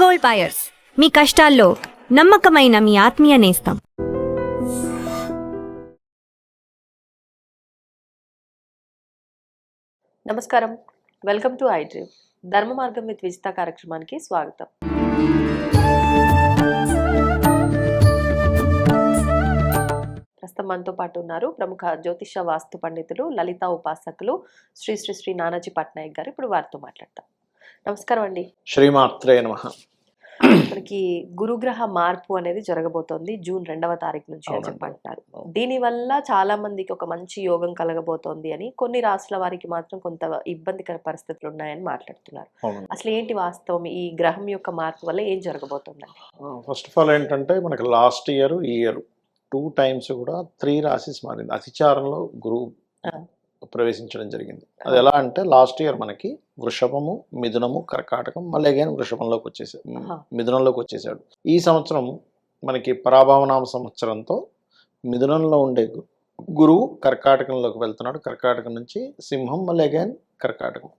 Gold buyers, మీ కష్టాల్లో నమ్మకమైన మీ ఆత్మీయ నేస్తం. నమస్కారం, వెల్కమ్ టు ఐ డ్రీమ్. ధర్మ మార్గం విత్ విజిత కార్యక్రమానికి స్వాగతం. ప్రస్తుతం మనతో పాటు ఉన్నారు ప్రముఖ జ్యోతిష వాస్తు పండితులు, లలిత ఉపాసకులు శ్రీ శ్రీ శ్రీ నానాజీ పట్నాయక్ గారు. ఇప్పుడు వారితో మాట్లాడతాం. నమస్కారం అండి. శ్రీమాత్రే నమః. మనకి గురుగ్రహ మార్పు అనేది జరగబోతోంది జూన్ 2వ తారీఖు నుంచి అని చెప్పంటున్నారు. దీనివల్ల చాలా మందికి ఒక మంచి యోగం కలగబోతోంది అని, కొన్ని రాశుల వారికి మాత్రం కొంత ఇబ్బందికర పరిస్థితులు ఉన్నాయని మాట్లాడుతున్నారు. అసలు ఏంటి వాస్తవం? ఈ గ్రహం యొక్క మార్పు వల్ల ఏం జరగబోతుందండి? ఫస్ట్ ఆఫ్ ఆల్ ఏంటంటే, మనకి లాస్ట్ ఇయర్ ఈ ఇయర్ 2 times కూడా 3 రాశిస్ మారింది. అతిచారంలో గురువు ప్రవేశించడం జరిగింది. అది ఎలా అంటే, లాస్ట్ ఇయర్ మనకి వృషభము, మిథునము, కర్కాటకం, మళ్ళీ అగైన్ వృషభంలోకి వచ్చేసాడు, మిథునంలోకి వచ్చేసాడు. ఈ సంవత్సరం మనకి పరాభవనామ సంవత్సరంతో మిథునంలో ఉండే గురువు కర్కాటకంలోకి వెళ్తున్నాడు. కర్కాటకం నుంచి సింహం, మళ్ళీ అగైన్ కర్కాటకం.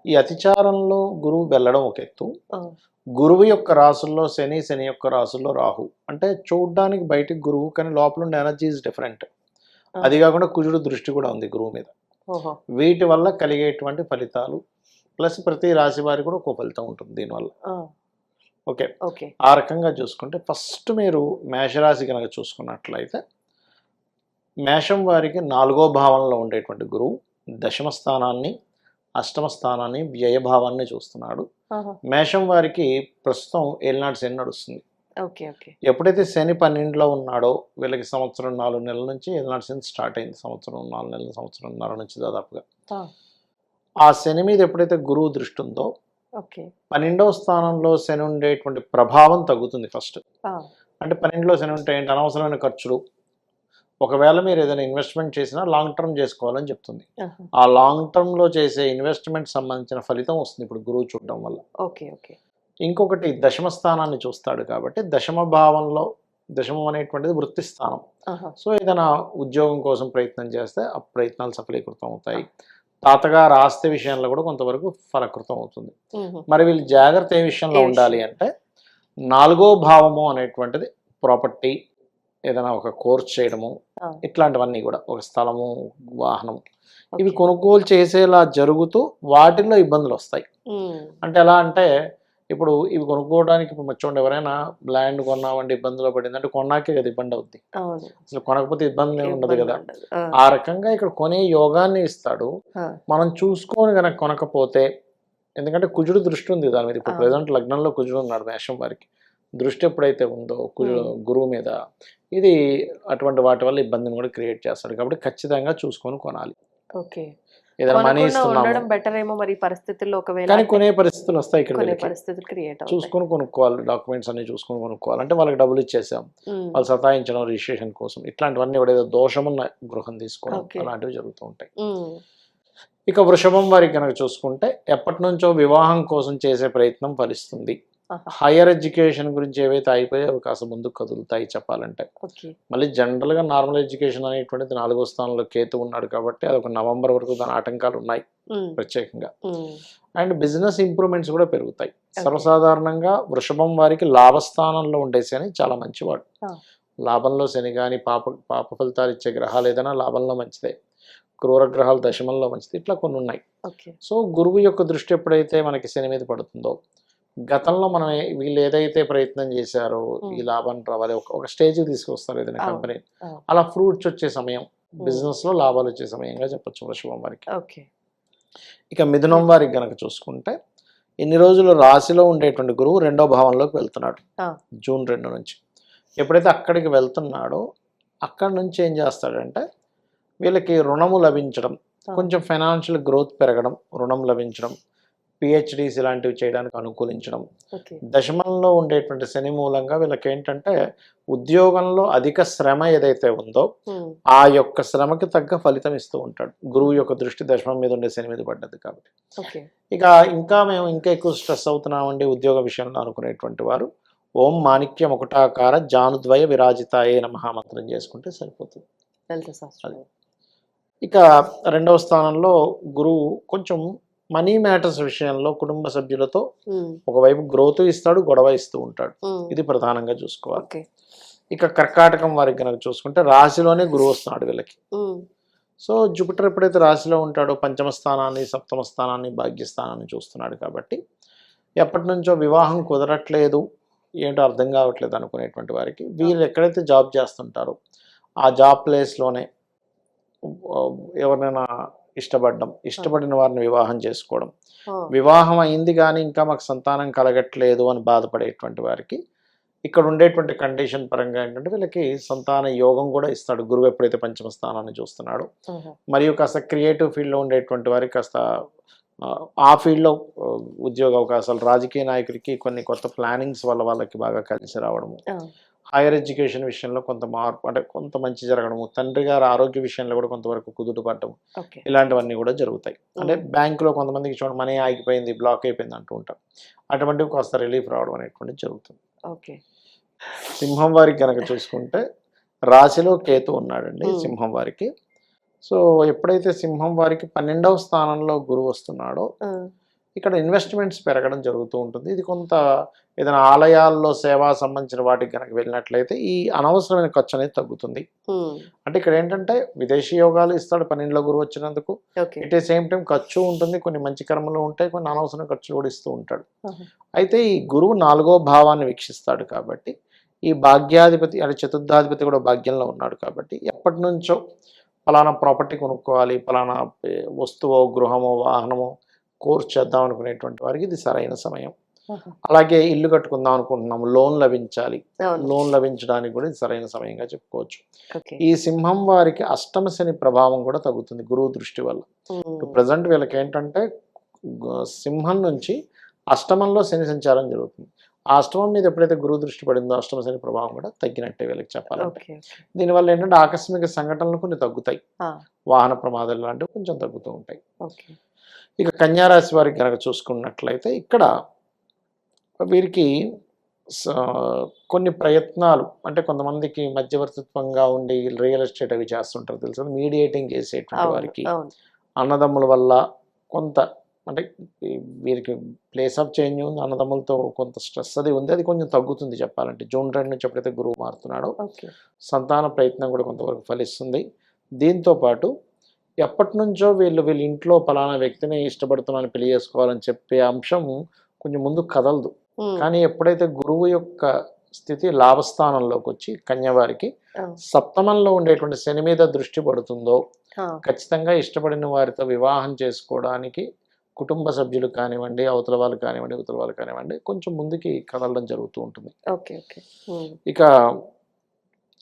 ఈ అతిచారంలో గురువు వెళ్ళడం ఒక ఎత్తు. గురువు యొక్క రాసుల్లో శని, శని యొక్క రాసుల్లో రాహు. అంటే చూడ్డానికి బయటికి గురువు, కానీ లోపల ఉండే ఎనర్జీ ఈజ్ డిఫరెంట్. అది కాకుండా కుజుడు దృష్టి కూడా ఉంది గురువు మీద. వీటి వల్ల కలిగేటువంటి ఫలితాలు ప్లస్ ప్రతి రాశి వారికి కూడా ఒక ఫలితం ఉంటుంది దీనివల్ల. ఓకే, ఆ రకంగా చూసుకుంటే ఫస్ట్ మీరు మేషరాశి కనుక చూసుకున్నట్లయితే, మేషం వారికి 4వ భావంలో ఉండేటువంటి గురువు దశమ స్థానాన్ని, అష్టమ స్థానాన్ని, వ్యయభావాన్ని చూస్తున్నాడు. మేషం వారికి ప్రస్తుతం ఏలినాటి శని నడుస్తుంది. ఎప్పుడైతే శని 12లో ఉన్నాడో, వీళ్ళకి సంవత్సరం 4 నెలల నుంచి ఏలినాటి శని స్టార్ట్ అయింది. సంవత్సరం 4 నెలల, సంవత్సరంన్నర నుంచి దాదాపుగా. ఆ శని మీద ఎప్పుడైతే గురువు దృష్టి ఉందో, 12వ స్థానంలో శని ఉండేటువంటి ప్రభావం తగ్గుతుంది ఫస్ట్. అంటే 12లో శని ఉంటే ఏంటి? అనవసరమైన ఖర్చులు. ఒకవేళ మీరు ఏదైనా ఇన్వెస్ట్మెంట్ చేసినా లాంగ్ టర్మ్ చేసుకోవాలని చెప్తుంది. ఆ లాంగ్ టర్మ్లో చేసే ఇన్వెస్ట్మెంట్ సంబంధించిన ఫలితం వస్తుంది ఇప్పుడు గురువు చూడడం వల్ల. ఇంకొకటి దశమ స్థానాన్ని చూస్తాడు కాబట్టి, దశమ భావంలో, దశమం అనేటువంటిది వృత్తి స్థానం. సో ఏదైనా ఉద్యోగం కోసం ప్రయత్నం చేస్తే ఆ ప్రయత్నాలు సఫలీకృతం అవుతాయి. తాతగారు ఆస్తి విషయంలో కూడా కొంతవరకు ఫలకృతం అవుతుంది. మరి వీళ్ళు జాగ్రత్త ఏ విషయంలో ఉండాలి అంటే, 4వ భావము అనేటువంటిది ప్రాపర్టీ, ఏదైనా ఒక కోర్స్ చేయడము, ఇట్లాంటివన్నీ కూడా, ఒక స్థలము, వాహనం, ఇవి కొనుగోలు చేసేలా జరుగుతూ వాటిల్లో ఇబ్బందులు వస్తాయి. అంటే ఎలా అంటే, ఇప్పుడు ఇవి కొనుక్కోవడానికి ఇప్పుడు చూడండి, ఎవరైనా ల్యాండ్ కొన్నామంటే ఇబ్బందులు పడింది అంటే కొన్నాకే కదా ఇబ్బంది అవుద్ది. అసలు కొనకపోతే ఇబ్బంది ఉండదు కదా. ఆ రకంగా ఇక్కడ కొనే యోగాన్ని ఇస్తాడు. మనం చూసుకొని కనుక కొనకపోతే, ఎందుకంటే కుజుడు దృష్టి ఉంది దాని మీద. ఇప్పుడు ప్రజెంట్ లగ్నంలో కుజుడు ఉన్నాడు మేషం వారికి. దృష్టి ఎప్పుడైతే ఉందో గురువు మీద, ఇది అటువంటి వాటి వల్ల ఇబ్బందిని కూడా క్రియేట్ చేస్తాడు. కాబట్టి ఖచ్చితంగా చూసుకొని కొనాలి. ఏదైనా మనీ ఇస్తున్నాం బెటర్ ఏమో మరి పరిస్థితుల్లో, ఒకవేళ కానీ కొనే పరిస్థితులు వస్తాయి. ఇక్కడ చూసుకొని కొనుక్కోవాలి, డాక్యుమెంట్స్ అన్ని చూసుకొని కొనుక్కోవాలి. అంటే వాళ్ళకి డబ్బులు ఇచ్చేసాం, వాళ్ళు సతాయించడం రిజిస్ట్రేషన్ కోసం, ఇట్లాంటివన్నీ కూడా ఏదో దోషమున్న గృహం తీసుకోవడం, అలాంటివి జరుగుతూ ఉంటాయి. ఇక వృషభం వారికి కనుక చూసుకుంటే, ఎప్పటి నుంచో వివాహం కోసం చేసే ప్రయత్నం ఫలిస్తుంది. హైయర్ ఎడ్యుకేషన్ గురించి ఏవైతే అయిపోయే అవకాశం ముందుకు కదులుతాయి చెప్పాలంటే. మళ్ళీ జనరల్గా నార్మల్ ఎడ్యుకేషన్ అనేటువంటిది 4వ స్థానంలో కేతు ఉన్నాడు కాబట్టి, అది ఒక నవంబర్ వరకు దాని ఆటంకాలు ఉన్నాయి ప్రత్యేకంగా. అండ్ బిజినెస్ ఇంప్రూవ్మెంట్స్ కూడా పెరుగుతాయి. సర్వసాధారణంగా వృషభం వారికి లాభస్థానంలో ఉండే శని చాలా మంచివాడు. లాభంలో శని కానీ, పాప ఫలితాలు ఇచ్చే గ్రహాలు ఏదైనా లాభంలో మంచిదే, క్రూర గ్రహాలు దశమంలో మంచిది, ఇట్లా కొన్ని ఉన్నాయి. సో గురువు యొక్క దృష్టి ఎప్పుడైతే మనకి శని మీద పడుతుందో, గతంలో మనం వీళ్ళు ఏదైతే ప్రయత్నం చేశారో ఈ లాభాన్ని రావాలి, ఒక స్టేజ్ తీసుకొస్తారు ఏదైనా కంపెనీ, అలా ఫ్రూట్స్ వచ్చే సమయం, బిజినెస్ లో లాభాలు వచ్చే సమయంగా చెప్పచ్చు వృషభం వారికి. ఇక మిథునం వారికి గనక చూసుకుంటే, ఇన్ని రోజులు రాశిలో ఉండేటువంటి గురువు 2వ భావంలోకి వెళ్తున్నాడు జూన్ 2 నుంచి. ఎప్పుడైతే అక్కడికి వెళ్తున్నాడో, అక్కడి నుంచి ఏం చేస్తాడంటే, వీళ్ళకి రుణము లభించడం, కొంచెం ఫైనాన్షియల్ గ్రోత్ పెరగడం, రుణం లభించడం, పిహెచ్డీస్ ఇలాంటివి చేయడానికి అనుకూలించడం. దశమంలో ఉండేటువంటి శని మూలంగా వీళ్ళకి ఏంటంటే, ఉద్యోగంలో అధిక శ్రమ ఏదైతే ఉందో ఆ యొక్క శ్రమకి తగ్గ ఫలితం ఇస్తూ ఉంటాడు. గురువు యొక్క దృష్టి దశమం మీద ఉండే శని మీద పడ్డది కాబట్టి. ఇక మేము ఇంకా ఎక్కువ స్ట్రెస్ అవుతున్నామండి ఉద్యోగ విషయంలో అనుకునేటువంటి వారు, ఓం మాణిక్య ముకుటాకార జానుద్వయ విరాజితాయే నమః మంత్రం చేసుకుంటే సరిపోతుంది. ఇక 2వ స్థానంలో గురువు కొంచెం మనీ మ్యాటర్స్ విషయంలో కుటుంబ సభ్యులతో ఉమ్, ఒకవైపు గ్రోత్ ఇస్తాడు, గొడవ ఇస్తూ ఉంటాడు. ఉమ్, ఇది ప్రధానంగా చూసుకోవాలి. ఓకే. ఇక కర్కాటకం వారికి కనుక చూసుకుంటే రాశిలోనే గురువు వస్తున్నాడు వీళ్ళకి. ఉమ్, సో జూపిటర్ ఎప్పుడైతే రాశిలో ఉంటాడో పంచమ స్థానాన్ని, సప్తమ స్థానాన్ని, భాగ్యస్థానాన్ని చూస్తున్నాడు కాబట్టి ఎప్పటి నుంచో వివాహం కుదరట్లేదు, ఏంటో అర్థం కావట్లేదు అనుకునేటువంటి వారికి వీళ్ళు ఎక్కడైతే జాబ్ చేస్తుంటారో ఆ జాబ్ ప్లేస్లోనే ఎవరినైనా ఇష్టపడిన వారిని వివాహం చేసుకోవడం, ఓ, వివాహం అయింది కానీ ఇంకా మాకు సంతానం కలగట్లేదు అని బాధపడేటువంటి వారికి ఇక్కడ ఉండేటువంటి కండిషన్ పరంగా ఏంటంటే వీళ్ళకి సంతాన యోగం కూడా ఇస్తాడు గురువు ఎప్పుడైతే పంచమ స్థానాన్ని చూస్తున్నాడో. ఆహా, మరియు కాస్త క్రియేటివ్ ఫీల్డ్లో ఉండేటువంటి వారికి కాస్త ఆ ఫీల్డ్లో ఉద్యోగ అవకాశాలు, రాజకీయ నాయకులకి కొన్ని కొత్త ప్లానింగ్స్ వల్ల వాళ్ళకి బాగా కలిసి రావడము, ఆ, హైయర్ ఎడ్యుకేషన్ విషయంలో కొంత మార్పు అంటే కొంత మంచి జరగడము, తండ్రి గారి ఆరోగ్య విషయంలో కూడా కొంతవరకు కుదుట పడటం, ఓకే. ఇలాంటివన్నీ కూడా జరుగుతాయి. అంటే బ్యాంకులో కొంతమందికి చూడండి మనీ ఆగిపోయింది, బ్లాక్ అయిపోయింది అంటూ ఉంటాం, అటువంటివి కాస్త రిలీఫ్ రావడం అనేటువంటిది జరుగుతుంది. ఓకే. సింహం వారికి కనుక చూసుకుంటే రాశిలో కేతు ఉన్నాడండి సింహం వారికి. సో ఎప్పుడైతే సింహం వారికి 12వ స్థానంలో గురువు వస్తున్నాడో ఆ, ఇక్కడ ఇన్వెస్ట్మెంట్స్ పెరగడం జరుగుతూ ఉంటుంది. ఇది కొంత ఏదైనా ఆలయాల్లో సేవా సంబంధించిన వాటికి కనుక వెళ్ళినట్లయితే ఈ అనవసరమైన ఖర్చు అనేది తగ్గుతుంది. ఉమ్, అంటే ఇక్కడ ఏంటంటే విదేశీ యోగాలు ఇస్తాడు 12లో గురువు వచ్చినందుకు, okay. At a same time ఖర్చు ఉంటుంది, కొన్ని మంచి కర్మలు ఉంటాయి, కొన్ని అనవసరం ఖర్చులు కూడా ఇస్తూ ఉంటాడు. ఆహా, అయితే ఈ గురువు 4వ భావాన్ని వీక్షిస్తాడు కాబట్టి ఈ భాగ్యాధిపతి అంటే చతుర్థాధిపతి కూడా భాగ్యంలో ఉన్నాడు కాబట్టి ఎప్పటి నుంచో ఫలానా ప్రాపర్టీ కొనుక్కోవాలి, ఫలానా వస్తువో గృహమో వాహనమో కోర్స్ చేద్దాం అనుకునేటువంటి వారికి ఇది సరైన సమయం. ఆహా, అలాగే ఇల్లు కట్టుకుందాం అనుకుంటున్నాము, లోన్ లభించాలి, అవును. లోన్ లభించడానికి కూడా ఇది సరైన సమయంగా చెప్పుకోవచ్చు. ఓకే. ఈ సింహం వారికి అష్టమ శని ప్రభావం కూడా తగ్గుతుంది గురువు దృష్టి వల్ల. ఉమ్, ప్రజెంట్ వీళ్ళకి ఏంటంటే సింహం నుంచి అష్టమంలో శని సంచారం జరుగుతుంది. ఆ అష్టమం మీద ఎప్పుడైతే గురువు దృష్టి పడిందో అష్టమ శని ప్రభావం కూడా తగ్గినట్టే వీళ్ళకి చెప్పాలంటే. ఓకే. దీనివల్ల ఏంటంటే ఆకస్మిక సంఘటనలు కొన్ని తగ్గుతాయి, ఆ, వాహన ప్రమాదాలు లాంటివి కొంచెం తగ్గుతూ ఉంటాయి. ఓకే. ఇక కన్యా రాశి వారికి కనుక చూసుకున్నట్లయితే ఇక్కడ వీరికి స- కొన్ని ప్రయత్నాలు అంటే కొంతమందికి మధ్యవర్తిత్వంగా ఉండి రియల్ ఎస్టేట్ అవి చేస్తుంటారు తెలుసు, మీడియేటింగ్ చేసేటువంటి అవును, వారికి అవును. అన్నదమ్ముల వల్ల కొంత అంటే వీరికి ప్లేస్ ఆఫ్ చేంజ్ ఉంది, అన్నదమ్ములతో కొంత స్ట్రెస్ అది ఉంది, అది కొంచెం తగ్గుతుంది చెప్పాలంటే. జూన్ 2 నుంచి ఎప్పుడైతే గురువు మారుతున్నాడో ఓకే. సంతాన ప్రయత్నం కూడా కొంతవరకు ఫలిస్తుంది. దీంతోపాటు ఎప్పటి నుంచో వీళ్ళ ఇంట్లో పలానా వ్యక్తిని ఇష్టపడుతున్నాను పెళ్లి చేసుకోవాలని చెప్పే అంశం కొంచెం ముందు కదలదు. ఉమ్, కానీ ఎప్పుడైతే గురువు యొక్క స్థితి లాభస్థానంలోకి వచ్చి కన్యవారికి ఆ, సప్తమంలో ఉండేటువంటి శని మీద దృష్టి పడుతుందో ఆ, ఖచ్చితంగా ఇష్టపడిన వారితో వివాహం చేసుకోవడానికి కుటుంబ సభ్యులు కానివ్వండి, అవతల వాళ్ళు కానివ్వండి, ఇవతల వాళ్ళు కానివ్వండి, కొంచెం ముందుకి కదలడం జరుగుతూ ఉంటుంది. ఓకే. ఓకే. ఉమ్, ఇక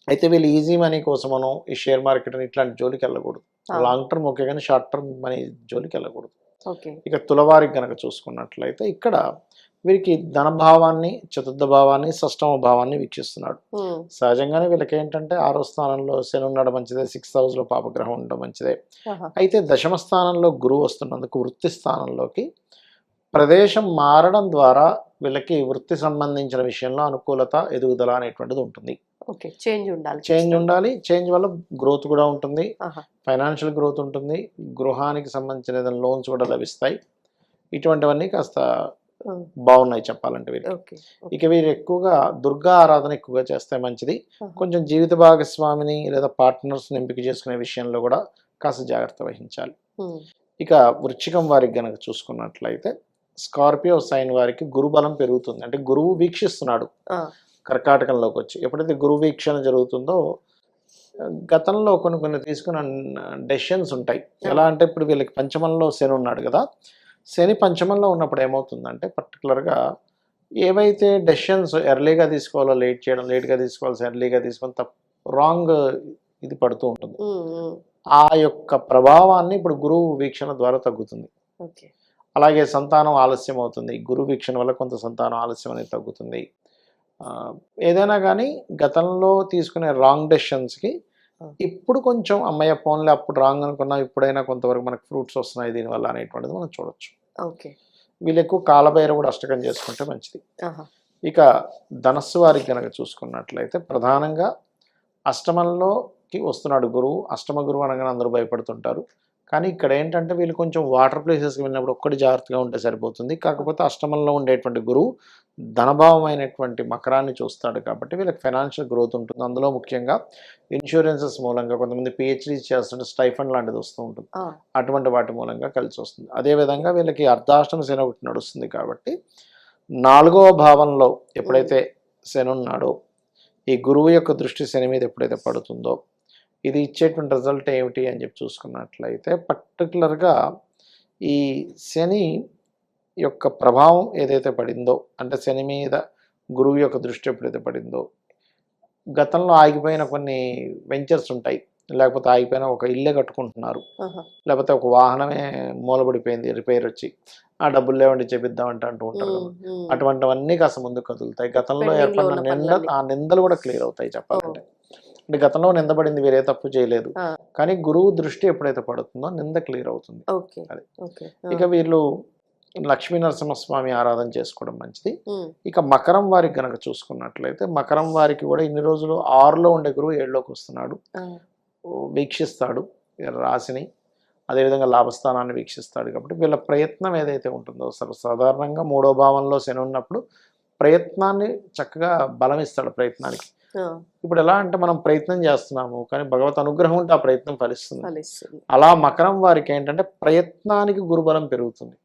అయితే వీళ్ళు ఈజీ మనీ కోసమనో ఈ షేర్ మార్కెట్ అని ఇట్లాంటి జోలికి వెళ్ళకూడదు. ఆ, లాంగ్ టర్మ్ ఓకే కానీ షార్ట్ టర్మ్ మనీ జోలికి వెళ్ళకూడదు. ఓకే. ఇక తులవారికి కనుక చూసుకున్నట్లయితే ఇక్కడ వీరికి ధనభావాన్ని, చతుర్థ భావాన్ని, షష్టమ భావాన్ని వీక్షిస్తున్నాడు. ఉమ్, సహజంగానే వీళ్ళకి ఏంటంటే 6వ స్థానంలో శని ఉండడం మంచిదే, 6th హౌస్లో పాపగ్రహం ఉండడం మంచిదే. ఆహా, అయితే దశమ స్థానంలో గురువు వస్తున్నందుకు వృత్తి స్థానంలోకి ప్రదేశం మారడం ద్వారా వీళ్ళకి వృత్తి సంబంధించిన విషయంలో అనుకూలత, ఎదుగుదల అనేటువంటిది ఉంటుంది. ఓకే. చేంజ్ ఉండాలి. చేంజ్ ఉండాలి, చేంజ్ వల్ల గ్రోత్ కూడా ఉంటుంది, ఆహా, ఫైనాన్షియల్ గ్రోత్ ఉంటుంది, గృహానికి సంబంధించిన ఏదైనా లోన్స్ కూడా లభిస్తాయి. ఇటువంటివన్నీ కాస్త ఉమ్, బాగున్నాయి చెప్పాలంటే వీరికి. ఓకే. ఇక వీరు ఎక్కువగా దుర్గా ఆరాధన ఎక్కువగా చేస్తే మంచిది. ఆహా, కొంచెం జీవిత భాగస్వామిని లేదా పార్ట్నర్స్ని ఎంపిక చేసుకునే విషయంలో కూడా కాస్త జాగ్రత్త వహించాలి. ఉమ్, ఇక వృశ్చికం వారికి గనక చూసుకున్నట్లయితే స్కార్పియో సైన్ వారికి గురుబలం పెరుగుతుంది. అంటే గురువు వీక్షిస్తున్నాడు ఆ, కర్కాటకంలోకి వచ్చి. ఎప్పుడైతే గురువు వీక్షణ జరుగుతుందో గతంలో కొన్ని తీసుకున్న డెసిషన్స్ ఉంటాయి. ఎలా అంటే ఇప్పుడు వీళ్ళకి పంచమంలో శని ఉన్నాడు కదా, శని పంచమంలో ఉన్నప్పుడు ఏమవుతుందంటే పర్టికులర్గా ఏవైతే డెసిషన్స్ ఎర్లీగా తీసుకోవాలో లేట్గా తీసుకోవాల్సి ఎర్లీగా తీసుకొని రాంగ్ ఇది పడుతూ ఉంటుంది. ఉమ్, ఉమ్, ఆ యొక్క ప్రభావాన్ని ఇప్పుడు గురువు వీక్షణ ద్వారా తగ్గుతుంది. ఓకే. అలాగే సంతానం ఆలస్యం అవుతుంది, గురు వీక్షణ వల్ల కొంత సంతానం ఆలస్యం అనేది తగ్గుతుంది. ఏదైనా కానీ గతంలో తీసుకునే రాంగ్ డెసిషన్స్కి ఇప్పుడు కొంచెం అమ్మయ్య ఫోన్లో అప్పుడు రాంగ్ అనుకున్నా ఇప్పుడైనా కొంతవరకు మనకు ఫ్రూట్స్ వస్తున్నాయి దీనివల్ల అనేటువంటిది మనం చూడొచ్చు. ఓకే. వీళ్ళు ఎక్కువ కాలభైరవుడు అష్టకం చేసుకుంటే మంచిది. ఆహా, ఇక ధనస్సు వారికి కనుక చూసుకున్నట్లయితే ప్రధానంగా అష్టమంలోకి వస్తున్నాడు గురువు. అష్టమ గురువు అనగానే అందరూ భయపడుతుంటారు, కానీ ఇక్కడ ఏంటంటే వీళ్ళు కొంచెం వాటర్ ప్లేసెస్కి వెళ్ళినప్పుడు ఒక్కటి జాగ్రత్తగా ఉంటే సరిపోతుంది. కాకపోతే అష్టమంలో ఉండేటువంటి గురువు ధనభావమైనటువంటి మకరాన్ని చూస్తాడు కాబట్టి వీళ్ళకి ఫైనాన్షియల్ గ్రోత్ ఉంటుంది. అందులో ముఖ్యంగా ఇన్సూరెన్సెస్ మూలంగా కొంతమంది పిహెచ్డీ చేస్తుంటే స్టైఫండ్ లాంటిది వస్తూ ఉంటుంది. అటువంటి వాటి మూలంగా కలిసి వస్తుంది. అదేవిధంగా వీళ్ళకి అర్ధాష్టమ శని ఒకటి నడుస్తుంది కాబట్టి 4వ భావంలో ఎప్పుడైతే శని ఉన్నాడో ఈ గురువు యొక్క దృష్టి శని మీద ఎప్పుడైతే పడుతుందో ఇది ఇచ్చేటువంటి రిజల్ట్ ఏమిటి అని చెప్పి చూసుకున్నట్లయితే పర్టికులర్గా ఈ శని యొక్క ప్రభావం ఏదైతే పడిందో అంటే శని మీద గురువు యొక్క దృష్టి ఎప్పుడైతే పడిందో గతంలో ఆగిపోయిన కొన్ని వెంచర్స్ ఉంటాయి, లేకపోతే ఆగిపోయిన ఒక ఇల్లే కట్టుకుంటున్నారు, లేకపోతే ఒక వాహనమే మూలబడిపోయింది రిపేర్ వచ్చి ఆ డబ్బులు లేవండి చేపిద్దామంటే అంటూ ఉంటారు కదా, అటువంటివన్నీ కాస్త ముందుకు కదులుతాయి. గతంలో ఏర్పడిన ఆ నిందలు కూడా క్లియర్ అవుతాయి చెప్పాలంటే. అంటే గతంలో నిందపడింది వీరే తప్పు చేయలేదు, కానీ గురువు దృష్టి ఎప్పుడైతే పడుతుందో నింద క్లియర్ అవుతుంది. అది ఇక వీళ్ళు లక్ష్మీ నరసింహస్వామి ఆరాధన చేసుకోవడం మంచిది. ఇక మకరం వారికి గనక చూసుకున్నట్లయితే మకరం వారికి కూడా ఇన్ని రోజులు 6లో ఉండే గురువు 7లోకి వస్తున్నాడు, వీక్షిస్తాడు రాశిని, అదేవిధంగా లాభస్థానాన్ని వీక్షిస్తాడు. కాబట్టి వీళ్ళ ప్రయత్నం ఏదైతే ఉంటుందో సాధారణంగా 3వ భావంలో శని ఉన్నప్పుడు ప్రయత్నాన్ని చక్కగా బలం ఇస్తాడు ప్రయత్నానికి. ఇప్పుడు ఎలా అంటే మనం ప్రయత్నం చేస్తున్నాము కానీ భగవత్ అనుగ్రహం ఉంటే ఆ ప్రయత్నం ఫలిస్తుంది. అలా మకరం వారికి ఏంటంటే ప్రయత్నానికి గురుబలం పెరుగుతుంది.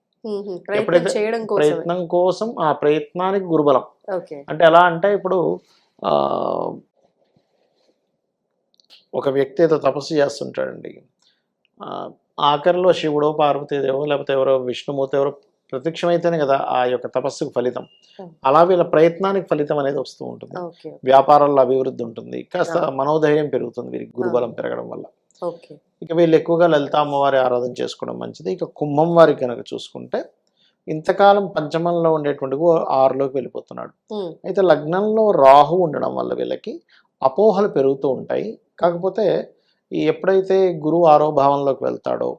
ఎప్పుడైతే ప్రయత్నం కోసం ఆ ప్రయత్నానికి గురుబలం అంటే ఎలా అంటే ఇప్పుడు ఒక వ్యక్తి ఏదో తపస్సు చేస్తుంటాడండి, ఆఖరిలో శివుడో పార్వతీదేవో లేకపోతే ఎవరో విష్ణుమూర్తి ఎవరో ప్రత్యక్షమైతేనే కదా ఆ యొక్క తపస్సుకు ఫలితం. అలా వీళ్ళ ప్రయత్నానికి ఫలితం అనేది వస్తూ ఉంటుంది. వ్యాపారాల్లో అభివృద్ధి ఉంటుంది, కాస్త మనోధైర్యం పెరుగుతుంది వీరికి గురుబలం పెరగడం వల్ల. ఇక వీళ్ళు ఎక్కువగా లలిత అమ్మవారి ఆరాధన చేసుకోవడం మంచిది. ఇక కుంభం వారికి కనుక చూసుకుంటే ఇంతకాలం పంచమంలో ఉండేటువంటి 6లోకి వెళ్ళిపోతున్నాడు. అయితే లగ్నంలో రాహు ఉండడం వల్ల వీళ్ళకి అపోహలు పెరుగుతూ ఉంటాయి. కాకపోతే ఎప్పుడైతే గురువు 6వ భావంలోకి వెళ్తాడో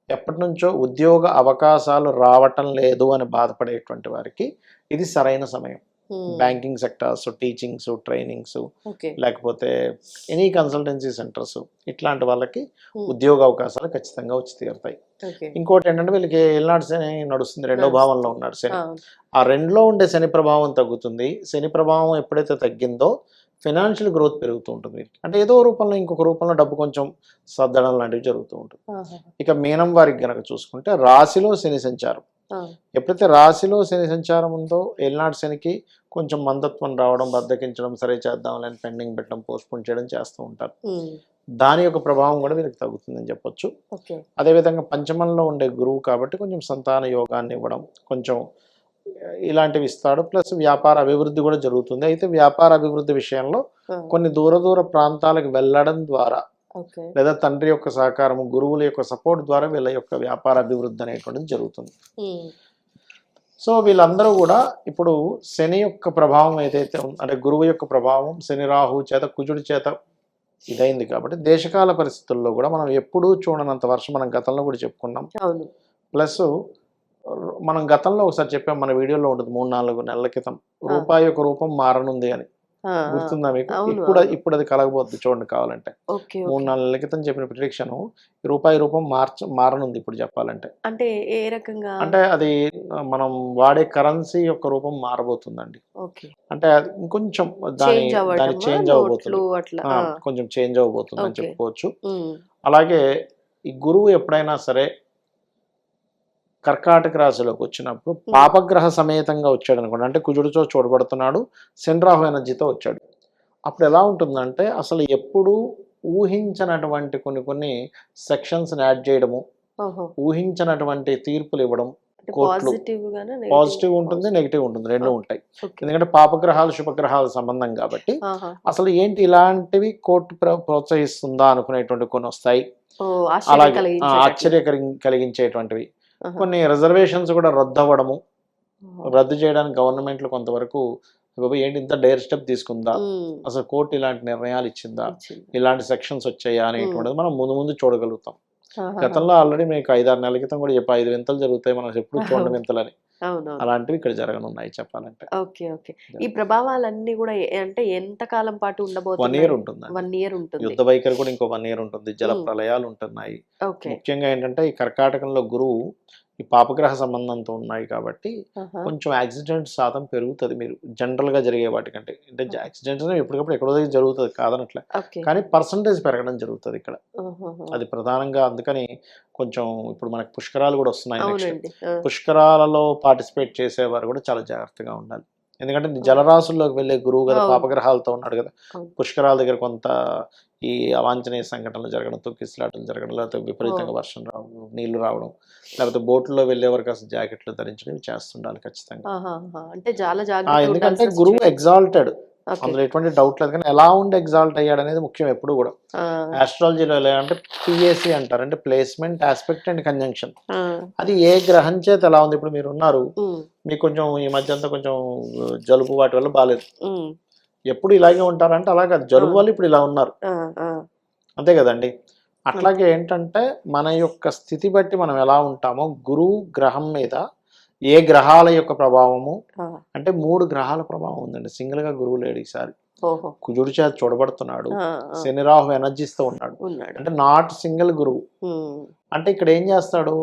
ఎప్పటి నుంచో ఉద్యోగ అవకాశాలు రావటం లేదు అని బాధపడేటువంటి వారికి ఇది సరైన సమయం. బ్యాంకింగ్ సెక్టార్స్, టీచింగ్స్, ట్రైనింగ్స్, లేకపోతే ఎనీ కన్సల్టెన్సీ సెంటర్స్ ఇట్లాంటి వాళ్ళకి ఉద్యోగ అవకాశాలు ఖచ్చితంగా వచ్చి తీరుతాయి. ఇంకోటి ఏంటంటే వీళ్ళకి ఏళ్ళనాడు శని నడుస్తుంది, 2వ భావంలో ఉన్నాడు శని. ఆ 2లో ఉండే శని ప్రభావం తగ్గుతుంది. శని ప్రభావం ఎప్పుడైతే తగ్గిందో ఫైనాన్షియల్ గ్రోత్ పెరుగుతూ ఉంటుంది. అంటే ఏదో రూపంలో ఇంకొక రూపంలో డబ్బు కొంచెం సర్దడం లాంటివి జరుగుతూ ఉంటుంది. ఇక మీనం వారికి గనక చూసుకుంటే రాశిలో శని సంచారం, ఎప్పుడైతే రాశిలో శని సంచారం ఉందో ఏళ్ళనాడు శనికి కొంచెం మందత్వం రావడం, బద్దకించడం, సరే చేద్దాంలేని పెండింగ్ పెట్టడం, పోస్ట్పోన్ చేయడం చేస్తూ ఉంటారు. దాని యొక్క ప్రభావం కూడా వీరికి తగ్గుతుందని చెప్పొచ్చు. అదేవిధంగా పంచమంలో ఉండే గురువు కాబట్టి కొంచెం సంతాన యోగాన్ని ఇవ్వడం, కొంచెం ఇలాంటివి ఇస్తాడు. ప్లస్ వ్యాపార అభివృద్ధి కూడా జరుగుతుంది. అయితే వ్యాపార అభివృద్ధి విషయంలో కొన్ని దూర ప్రాంతాలకు వెళ్ళడం ద్వారా లేదా తండ్రి యొక్క సహకారం, గురువుల యొక్క సపోర్ట్ ద్వారా వీళ్ళ యొక్క వ్యాపార అభివృద్ధి అనేటువంటిది జరుగుతుంది. సో వీళ్ళందరూ కూడా ఇప్పుడు శని యొక్క ప్రభావం ఏదైతే అంటే గురువు యొక్క ప్రభావం శని రాహు చేత కుజుడి చేత ఇదైంది కాబట్టి దేశకాల పరిస్థితుల్లో కూడా మనం ఎప్పుడూ చూడనంత వర్షం మనం గతంలో కూడా చెప్పుకున్నాం. ప్లస్ మనం గతంలో ఒకసారి చెప్పాం, మన వీడియోలో ఉంటుంది 3-4 నెలల క్రితం, రూపాయి యొక్క రూపం మారనుంది అని. గుర్తుందా మీకు? ఇప్పుడు అది కలగబోద్ది చూడండి కావాలంటే. 3-4 నెలల క్రితం చెప్పిన ప్రిడిక్షన్ రూపాయి రూపం మారనుంది ఇప్పుడు చెప్పాలంటే. అంటే ఏ రకంగా అంటే అది మనం వాడే కరెన్సీ యొక్క రూపం మారబోతుందండి. అంటే ఇంకొంచెం దాని చేంజ్ అవ్వబోతుంది, కొంచెం చేంజ్ అవ్వబోతుంది అని చెప్పుకోవచ్చు. అలాగే ఈ గురువు ఎప్పుడైనా సరే కర్కాటక రాశిలోకి వచ్చినప్పుడు పాపగ్రహ సమేతంగా వచ్చాడు అనుకోండి, అంటే కుజుడితో చూడబడుతున్నాడు, శని రాహు ఎనర్జీతో వచ్చాడు. అప్పుడు ఎలా ఉంటుందంటే అసలు ఎప్పుడు ఊహించినటువంటి కొన్ని సెక్షన్స్ని యాడ్ చేయడము, ఊహించినటువంటి తీర్పులు ఇవ్వడం, కోర్టులు పాజిటివ్ ఉంటుంది, నెగిటివ్ ఉంటుంది, రెండు ఉంటాయి. ఎందుకంటే పాపగ్రహాలు శుభగ్రహాల సంబంధం కాబట్టి అసలు ఏంటి ఇలాంటివి కోర్టు ప్రోత్సహిస్తుందా అనుకునేటువంటి కొన్ని వస్తాయి. అలాగే ఆశ్చర్య కలిగించేటువంటివి కొన్ని రిజర్వేషన్స్ కూడా రద్దు అవ్వడము, రద్దు చేయడానికి గవర్నమెంట్లు కొంతవరకు ఏంటి ఇంత డైర్ స్టెప్ తీసుకుందా, అసలు కోర్టు ఇలాంటి నిర్ణయాలు ఇచ్చిందా, ఇలాంటి సెక్షన్స్ వచ్చాయా అనేటువంటిది మనం ముందు చూడగలుగుతాం. గతంలో ఆల్రెడీ మీకు 5-6 నెలల క్రితం కూడా చెప్పి 5 వింతలు జరుగుతాయి మనం ఎప్పుడు చూడండి వింతలని. అవునవును. అలాంటివి ఇక్కడ జరగనున్నాయి చెప్పాలంటే. ఓకే. ఓకే. ఈ ప్రభావాలన్నీ గూడా అంటే ఎంత కాలం పాటు 1 ఉండబోతున్నాయి? ఇయర్ ఉంటుందండి. 1 ఇయర్ ఉంటుంది. యుద్ధ వైఖరి కూడా ఇంకో 1 ఇయర్ ఉంటుంది. జల హ్మ్. ప్రళయాలు ఉంటున్నాయి. ఓకే. ముఖ్యంగా ఏంటంటే ఈ కర్కాటకంలో గురువు ఈ పాపగ్రహ సంబంధంతో ఉన్నాయి కాబట్టి ఆహా! కొంచెం యాక్సిడెంట్ శాతం పెరుగుతది. మీరు జనరల్‌గా జరిగే వాటికంటే. అంటే యాక్సిడెంట్స్ అనేవి ఎప్పటికప్పుడు ఎక్కడో దగ్గర జరుగుతది కాదనట్లే. ఓకే. కానీ పర్సెంటేజ్ పెరగడం జరుగుతది ఇక్కడ. ఆహాహా! అది ప్రధానంగా అందుకని కొంచెం ఇప్పుడు మనకు పుష్కరాలు కూడా వస్తున్నాయి నెక్స్ట్. అవునండి. ఆ! పుష్కరాలలో పార్టిసిపేట్ చేసేవారు కూడా చాలా జాగ్రత్తగా ఉండాలి. ఎందుకంటే ఆ! జలరాశుల్లోకి వెళ్ళే గురువు కదా అవును. పాపగ్రహాలతో ఉన్నాడు కదా. అవును. పుష్కరాల దగ్గర కొంత ఈ అవాంఛనీయ సంఘటనలు జరగడం, తొక్కిసలాటలు జరగడం, లేకపోతే విపరీతంగా ఓహ్! వర్షం రావడం, నీళ్లు రావడం, లేకపోతే బోట్‌లో వెళ్ళేవారు కాస్త జాకెట్లు ధరించడం ఇవి చేస్తుండాలి ఖచ్చితంగా. ఆహాహా! అంటే చాలా జాగ్రత్తగా ఎందుకంటే ఉండాల్సిన గురువు సిట్యుయేషన్. ఎగ్జాల్టెడ్. ఓకే. అందులో ఎటువంటి డౌట్ లేదు. కానీ ఎలా ఉండి ఎగ్జాల్ట్ అయ్యాడనేది ముఖ్యం ఎప్పుడు కూడా. ఆ! ఆస్ట్రాలజీలో ఎలా అంటే పిఏసీ అంటారు. అంటే ప్లేస్‌మెంట్, ఆస్పెక్ట్ అండ్ కంజంక్షన్. ఆ! అది ఏ గ్రహం చేత ఎలా ఉంది. ఇప్పుడు మీరున్నారు. హ్మ్. మీకు కొంచెం ఈ మధ్య అంతా కొంచెం జలుబు వాటి వల్ల బాలేదు. హ్మ్. ఎప్పుడు ఇలాగే ఉంటారంటే అలా కాదు. జలుబు అవును. వల్ల ఇప్పుడు ఇలా ఉన్నారు. ఆ! ఆ! అంతే కదండీ! అంతే. అట్లాగే ఏంటంటే మన యొక్క స్థితి బట్టి మనం ఎలా ఉంటామో గురువు గ్రహం మీద ఏ గ్రహాల యొక్క ప్రభావము ఆ! అంటే 3 గ్రహాల ప్రభావం ఉందండి. సింగిల్‌గా గురువు లేడు ఈసారి. ఓహో! కుజుడి చేత చూడబడుతున్నాడు. ఆ! ఆ! శని రాహు ఎనర్జీస్‌తో ఉన్నాడు. ఉన్నాడు. అంటే నాట్ సింగిల్ గురువు. హ్మ్. అంటే ఇక్కడ ఏం చేస్తాడు?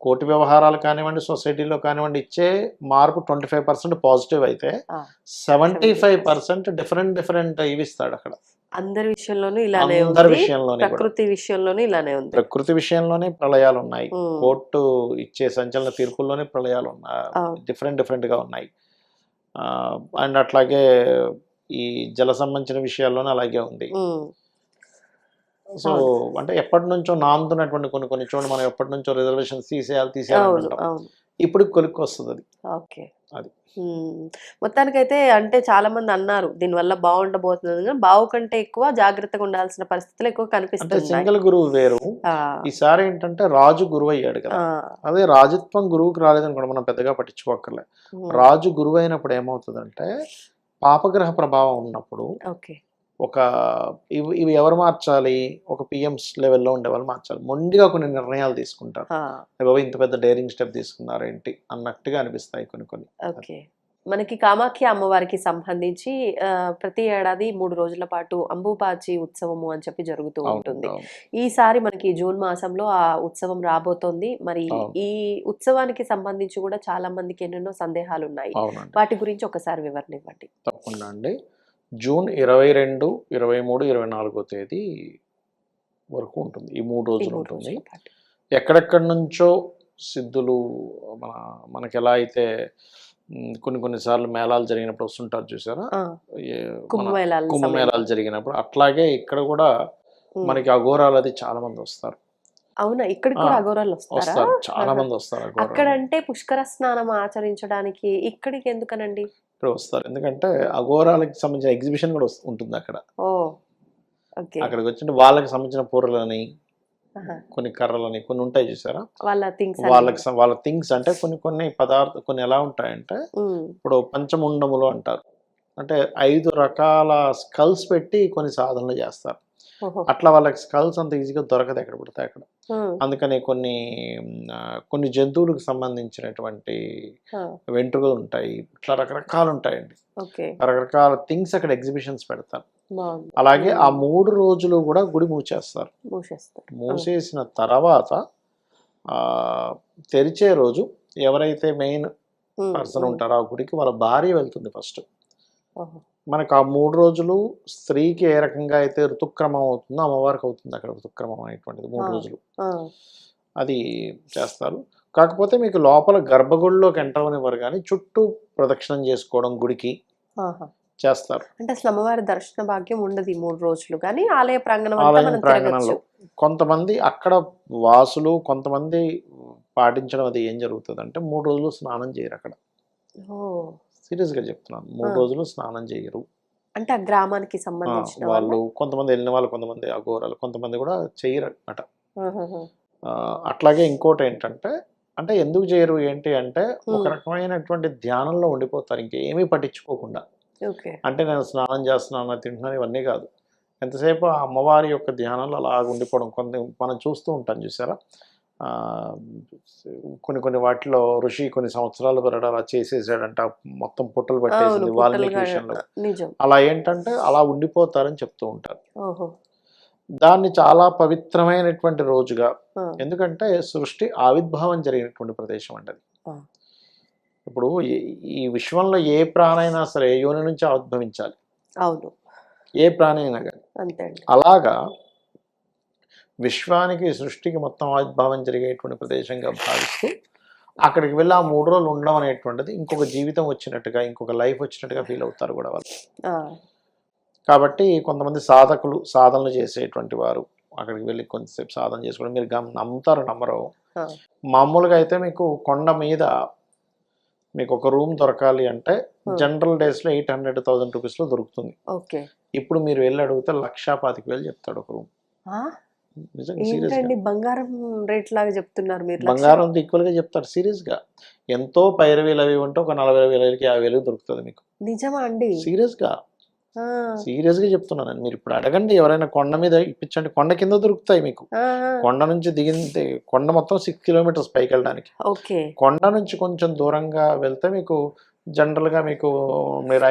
కోర్టు వ్యవహారాలు కానివ్వండి, సొసైటీలో కానివ్వండి ఇచ్చే మార్పు 25% పాజిటివ్ అయితే ఆ! 75% డిఫరెంట్ ఇవి ఇస్తాడు అక్కడ. అందరి విషయంలోనూ ఇలానే అందరి ఉంది. విషయంలోని కూడా. ప్రకృతి విషయంలోనే ఇలానే ఉంది. ప్రకృతి విషయంలోనే ప్రళయాలున్నాయి. హ్మ్. కోర్టు ఇచ్చే సంచలన తీర్పుల్లోనే అవును. డిఫరెంట్‌గా ఉన్నాయి. అండ్ అట్లాగే ఈ జల సంబంధించిన విషయాల్లోనే అలాగే ఉంది. హ్మ్. సో, అవును. అంటే ఎప్పటినుంచో నానుతున్నటువంటి కొన్ని చోట్ల మనం ఎప్పటినుంచో రిజర్వేషన్స్ తీసేయాలి అవును. అంటాం. అవును. ఇప్పుడు కొలిక్కొస్తదది. ఓకే. అది. హ్మ్. మొత్తానికైతే అంటే చాలామంది అన్నారు దీనివల్ల బావుండబోతుందని. గాని బావు కంటే ఎక్కువ జాగ్రత్తగా ఉండాల్సిన పరిస్థితులు ఎక్కువ అంటే కనిపిస్తున్నాయి. సింగిల్ గురువు వేరు. ఆ! ఈసారి ఏంటంటే రాజు గురువయ్యాడు కదా! ఆ! అదే రాజత్వం గురువుకి రాలేదనుకోండి మనం పెద్దగా పట్టించుకోక్కర్లే. హ్మ్. రాజు గురువైనప్పుడు ఏమవుతదంటే పాపగ్రహ ప్రభావం ఉన్నప్పుడు ఓకే. ఒక ఇవి ఎవరు మార్చాలి? ఒక పీఎంస్ లెవెల్‌లో ఉండేవాళ్ళు మార్చాలి. మొండిగా కొన్ని నిర్ణయాలు తీసుకుంటారు. ఆ! అయ్య బాబోయ్! ఇంత పెద్ద డేరింగ్ స్టెప్ తీసుకున్నారేంటి అన్నట్టుగా అనిపిస్తాయి కొన్ని. ఓకే. మనకి కామాఖ్య అమ్మవారికి సంబంధించి ప్రతి ఏడాది 3 రోజుల పాటు అంబుబాచి ఉత్సవము అని చెప్పి జరుగుతూ అవునండి. ఉంటుంది. అవును. ఈసారి మనకి జూన్ మాసంలో ఆ ఉత్సవం రాబోతోంది. మరి అవును. ఈ ఉత్సవానికి సంబంధించి కూడా చాలా మందికి ఎన్నెన్నో సందేహాలున్నాయి. అవునండి. వాటి గురించి ఒకసారి వివరణ ఇవ్వండి. తప్పకుండా అండి. జూన్ 22, 23, 24 తేదీ వరకు ఉంటుంది. ఈ 3 ఈ రోజులు 3 ఉంటుంది. రోజుల పాటు. ఎక్కడెక్కడి నుంచో సిద్ధులు మన మనకెలా అయితే కొన్ని సార్లు మేళాలు జరిగినప్పుడు వస్తుంటారు చూసారా? ఆ! ఏ మన కుంభమేళాల సమయంలో. కుంభమేళాలు జరిగినప్పుడు అట్లాగే ఇక్కడ కూడా హ్మ్. మనకి అఘోరాలది చాలా మంది వస్తారు. అవునా? ఇక్కడికి ఆ! కూడా అఘోరాలొస్తారా? వస్తారు. చాలా ఆహా! మంది వస్తారు అఘోరాలు. అక్కడంటే పుష్కర స్నానం ఆచరించడానికి ఇక్కడికి ఎందుకనండి? ఇక్కడ వస్తారు. ఎందుకంటే అఘోరాలకి సంబంధించిన ఎగ్జిబిషన్ కూడా ఉంటుందక్కడ. ఓహ్! ఓకే. అక్కడికొచ్చింటే వాళ్ళకి సంబంధించిన పూరలని, ఆహా! కొన్ని కర్రలని కొన్ని ఉంటాయి చూసారా? వాళ్ళ థింగ్స్ అన్నీ. వాళ్ళ థింగ్స్ అంటే కొన్ని కొన్ని ఎలా ఉంటాయంటే హ్మ్. ఇప్పుడు పంచముండములు అంటారు. అంటే 5 రకాల స్కల్స్ పెట్టి కొన్ని సాధనలు చేస్తారు. ఓహో! అట్లా వాళ్ళకి స్కల్స్ అంత ఈజీగా దొరకదు ఎక్కడ పడితే అక్కడ. హ్మ్. అందుకని కొన్ని జంతువులకు సంబంధించినటువంటి ఆ! వెంట్రుకలు ఉంటాయి. ఇట్లా రకరకాలు ఉంటాయండి. ఓకే. రకరకాల థింగ్స్ అక్కడ ఎగ్జిబిషన్స్ పెడతారు. బావుంది. అలాగే ఆ హ్మ్. 3 రోజులు కూడా గుడి మూసేస్తారు. మూసేస్తారు. ఆ! మూసేసిన తర్వాత ఆహ్, తెరిచే రోజు ఎవరైతే మెయిన్ హ్మ్. పర్సన్ హ్మ్. ఉంటారో ఆ గుడికి వాళ్ళ భార్య వెళ్తుంది ఫస్ట్. ఓహో! మనకు ఆ 3 రోజులు స్త్రీకి ఏ రకంగా అయితే ఋతుక్రమం అవుతుందో అమ్మవారికి అవుతుంది అక్కడ ఋతుక్రమం అనేటువంటిది 3 ఆ! రోజులు. ఆ! అది చేస్తారు. కాకపోతే మీకు లోపల గర్భగుడిలోకి ఎంటర్ అవ్వనివ్వరు గానీ చుట్టూ ప్రదక్షిణం చేసుకోవడం గుడికి ఆహా! చేస్తారు. అంటే అసలు అమ్మవారి దర్శన భాగ్యం ఉండదు ఈ 3 రోజులు గానీ, ఆలయ ప్రాంగణం అంతా ఆలయం మనం ప్రాంగణంలో. తిరగొచ్చు. కొంతమంది అక్కడ వాసులు కొంతమంది పాటించడం అది ఏం జరుగుతదంటే 3 రోజులు స్నానం చేయరక్కడ. ఓహ్! సీరియస్‌గా చెప్తున్నాను. ఆ! 3 రోజులు స్నానం చేయరు. అంటే ఆ గ్రామానికి ఆ! సంబంధించిన వాళ్ళా? వాళ్ళు కొంతమంది ఎళ్ళిన వాళ్ళు కొంతమంది అఘోరాలు కొంతమంది కూడా చెయ్యరనమాట. ఆహాహా! అట్లాగే ఇంకోటేంటంటే అంటే ఎందుకు చేయరు ఏంటి అంటే ఒక హ్మ్. రకమైనటువంటి ధ్యానంలో ఉండిపోతారు. ఇంకేమీ పట్టించుకోకుండా. ఓకే. అంటే నేను స్నానం చేస్తున్నాను, తింటున్నాను ఇవన్నీ కాదు. ఎంతసేపు ఆ అమ్మవారి యొక్క ధ్యానంలో అలాగ ఉండిపోవడం. మనం చూస్తూ ఉంటాం చూసారా? ఆ, కొన్ని కొన్ని వాటిలో ఋషి కొన్ని సంవత్సరాల పాటు అలా చేసేసాడంట, మొత్తం పుట్టలు అవును పట్టేసింది వాల్మీకి పుట్టలుగా విషయంలో. నిజం. అలా ఏంటంటే అలా ఉండిపోతారని చెప్తూ ఉంటారు. ఓహో. దాన్ని చాలా పవిత్రమైనటువంటి రోజుగా, ఆ, ఎందుకంటే సృష్టి ఆవిర్భావం జరిగినటువంటి ప్రదేశం అండి అది. ఆ, ఇప్పుడు ఈ విశ్వంలో ఏ ప్రాణైనా సరే యోని నుంచి ఆవిర్భవించాలి, అవును ఏ ప్రాణి అయినా కానీ. అంతే అండి. అలాగా విశ్వానికి సృష్టికి మొత్తం ఆవిర్భావం జరిగేటువంటి ప్రదేశంగా భావిస్తూ అక్కడికి వెళ్ళి ఆ 3 రోజులు ఉండడం అనేటువంటిది ఇంకొక జీవితం వచ్చినట్టుగా, ఇంకొక లైఫ్ వచ్చినట్టుగా ఫీల్ అవుతారు కూడా వాళ్ళు. ఆ, కాబట్టి కొంతమంది సాధకులు, సాధనలు చేసేటువంటి వారు అక్కడికి వెళ్ళి కొంతసేపు సాధన చేసుకోవడం, మీరు నమ్ముతారు నమ్మరు, ఆ, మామూలుగా అయితే మీకు కొండ మీద మీకు ఒక రూమ్ దొరకాలి అంటే జనరల్ డేస్లో 800,000 రూపీస్లో దొరుకుతుంది. ఓకే. ఇప్పుడు మీరు వెళ్ళి అడిగితే 1,25,000 చెప్తాడు ఒక రూమ్. ఆ, నిజంగా సీరియస్గా ఏంటండి బంగారం రేట్ లాగా చెప్తున్నారు మీరు? బంగారంతో ఈక్వల్గా చెప్తారు సీరియస్గా. ఎంతో పైరవీలు అవి ఉంటే ఒక 40,000కి 50,000 దొరుకుతుంది మీకు. నిజమా అండి? సీరియస్గా ఆ, సీరియస్గా చెప్తున్నాను. మీరు ఇప్పుడు అడగండి ఎవరైనా, కొండ మీద ఇప్పించండి, కొండ కింద దొరుకుతాయి మీకు. ఆ, ఆ, కొండ నుంచి దిగింది, కొండ మొత్తం 6 కిలోమీటర్స్ పైకి వెళ్ళడానికి. ఓకే. కొండ నుంచి కొంచెం దూరంగా వెళ్తే మీకు జనరల్గా మీకు మీరు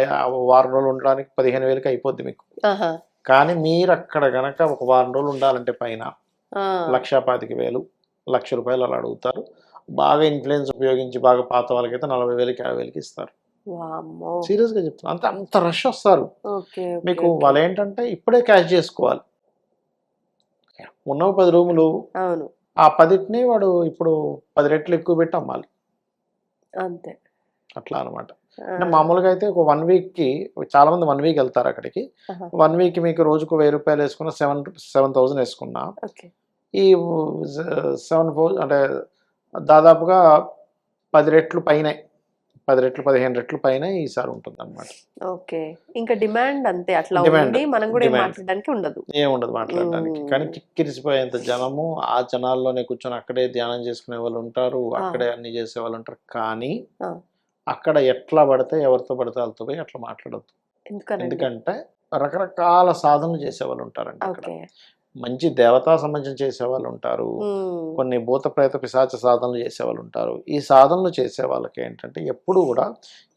వారం రోజులు ఉండడానికి 15,000కి అయిపోద్ది మీకు. ఆహా, కానీ మీరు అక్కడ గనక ఒక వారం రోజులు ఉండాలంటే పైన ఆ, 1,25,000, ₹1,00,000 అలా అడుగుతారు. బాగా ఇన్ఫ్లుయెన్స్ ఉపయోగించి బాగా పాత వాళ్ళకైతే 40,000కి 50,000కి ఇస్తారు. వామ్మో. సీరియస్గా చెప్తాను. అంత రష్ వస్తారు ఓకే మీకు. ఓకే. వాళ్ళు ఏంటంటే ఇప్పుడే క్యాష్ చేసుకోవాలి. ఉన్నవి 10 రూములు, అవును ఆ 10టిని వాడు ఇప్పుడు 10 రెట్లు ఎక్కువ పెట్టి అమ్మాలి. అంతే. అట్లా అనమాట. ఆ, అంటే మామూలుగా అయితే ఒక 1 వీక్కి చాలా మంది 1 వీక్ వెళ్తారు అక్కడికి. ఆహా, 1 వీక్కి మీకు రోజుకు ₹1,000 వేసుకున్న 7,000 వేసుకున్నా ఓకే. ఈ 7 అంటే దాదాపుగా 10 రెట్లు పైనే, 10 రెట్లు 15 రెట్లు పైనే ఈసారి ఉంటుంది అనమాట. ఓకే. ఇంకా డిమాండ్ అంతే అట్లా డిమాండ్, ఉంది. మనం కూడా ఏం డిమాండ్ మాట్లాడడానికి ఉండదు. ఏముండదు మాట్లాడడానికి. కానీ మ్మ్. కిక్కిరిసిపోయేంత జనము, ఆ జనాల్లోనే కూర్చొని అక్కడే ధ్యానం చేసుకునే వాళ్ళు ఉంటారు, ఆ, అక్కడే అన్ని చేసే వాళ్ళు ఉంటారు. కానీ ఆ, అక్కడ ఎట్లా పడితే ఎవరితో పడితే వాళ్ళతో పోయి అట్లా మాట్లాడొద్దు. ఎందుకనండి? ఎందుకంటే రకరకాల సాధనలు చేసేవాళ్ళు ఉంటారండి అక్కడ. ఓకే. మంచి దేవతా సంబంధం చేసేవాళ్ళు ఉంటారు, మ్మ్. కొన్ని భూత ప్రేత పిశాచ సాధనలు చేసేవాళ్ళు ఉంటారు. ఈ సాధనలు చేసే వాళ్ళకి ఏంటంటే ఎప్పుడు కూడా